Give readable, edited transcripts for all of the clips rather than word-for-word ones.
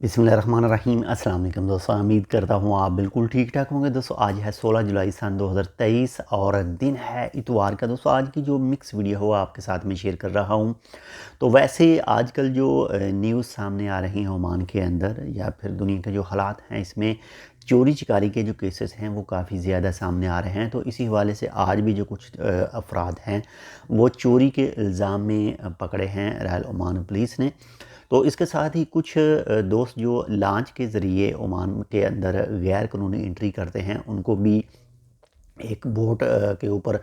बिस्मिल्लाहिर्रहमानिर्रहीम। अस्सलाम वालेकुम दोस्तों, उम्मीद करता हूँ आप बिल्कुल ठीक ठाक होंगे। दोस्तों आज है 16 जुलाई सन 2023 और दिन है इतवार का। दोस्तों आज की जो मिक्स वीडियो हो आपके साथ में शेयर कर रहा हूँ। तो वैसे आजकल जो न्यूज़ सामने आ रही हैं ओमान के अंदर या फिर दुनिया के जो हालात हैं, इसमें चोरी चकारी के जो केसेस हैं वो काफ़ी ज़्यादा सामने आ रहे हैं। तो इसी हवाले से आज भी जो कुछ अफराद हैं वो चोरी के इल्ज़ाम में पकड़े हैं रॉयल ओमान पुलिस ने। तो इसके साथ ही कुछ दोस्त जो लॉन्च के ज़रिए ओमान के अंदर गैर कानूनी एंट्री करते हैं, उनको भी एक बोट के ऊपर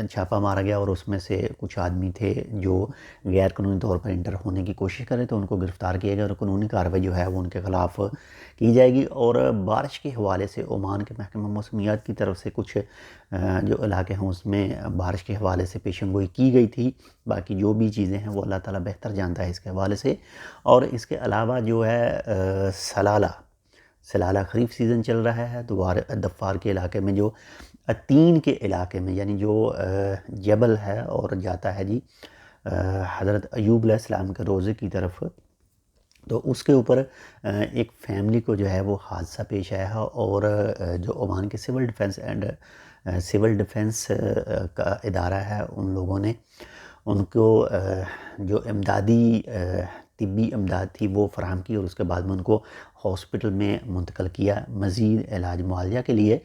छापा मारा गया और उसमें से कुछ आदमी थे जो गैर कानूनी तौर पर इंटर होने की कोशिश करें, तो उनको गिरफ़्तार किया गया और कानूनी कार्रवाई जो है वो उनके ख़िलाफ़ की जाएगी। और बारिश के हवाले से ओमान के महकमा मौसमियात की तरफ से कुछ जो इलाके हैं उसमें बारिश के हवाले से पेशन गोई की गई थी। बाकी जो भी चीज़ें हैं वो अल्लाह ताला बेहतर जानता है इसके हवाले से। और इसके अलावा जो है सलाला ख़रीफ सीज़न चल रहा है। दफ़ार के इलाके में जो तीन के इलाके में, यानी जो जबल है और जाता है जी हज़रत अयूब अलैहिस्सलाम के रोज़े की तरफ, तो उसके ऊपर एक फैमिली को जो है वो हादसा पेश आया है। और जो ओमान के सिविल डिफेंस का इदारा है, उन लोगों ने उनको जो इमदादी तिब्बी इमदाद थी वो फ़राहम की और उसके बाद में उनको हॉस्पिटल में मुंतक़ल किया मज़ीद इलाज मुआवजा के लिए।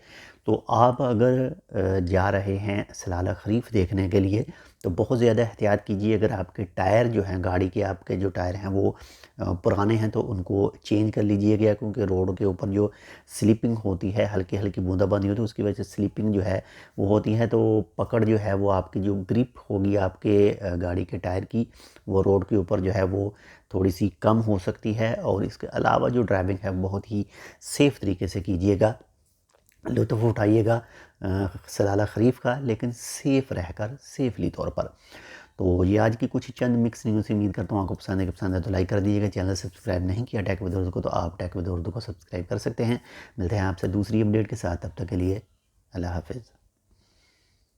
तो आप अगर जा रहे हैं सलाला ख़रीफ देखने के लिए तो बहुत ज़्यादा एहतियात कीजिए। अगर आपके टायर जो हैं, गाड़ी के आपके जो टायर हैं वो पुराने हैं तो उनको चेंज कर लीजिएगा, क्योंकि रोड के ऊपर जो स्लिपिंग होती है, हल्की हल्की बूंदाबांदी होती है, उसकी वजह से स्लिपिंग जो है वो होती है। तो पकड़ जो है वो आपकी जो ग्रिप होगी आपके गाड़ी के टायर की, वो रोड के ऊपर जो है वो थोड़ी सी कम हो सकती है। और इसके अलावा जो ड्राइविंग है बहुत ही सेफ़ तरीके से कीजिएगा, लुत्फ़ उठाइएगा सलाला ख़रीफ का, लेकिन सेफ़ रहकर सेफ़ली तौर पर। तो ये आज की कुछ चंद मिक्स न्यूज़, उम्मीद करता हूँ आपको पसंद है तो लाइक कर दीजिएगा। चैनल सब्सक्राइब नहीं किया टेक विद उर्दू को तो आप टेक विद उर्दू को सब्सक्राइब कर सकते हैं। मिलते हैं आपसे दूसरी अपडेट के साथ, तब तक के लिए अल्लाह हाफ़िज़।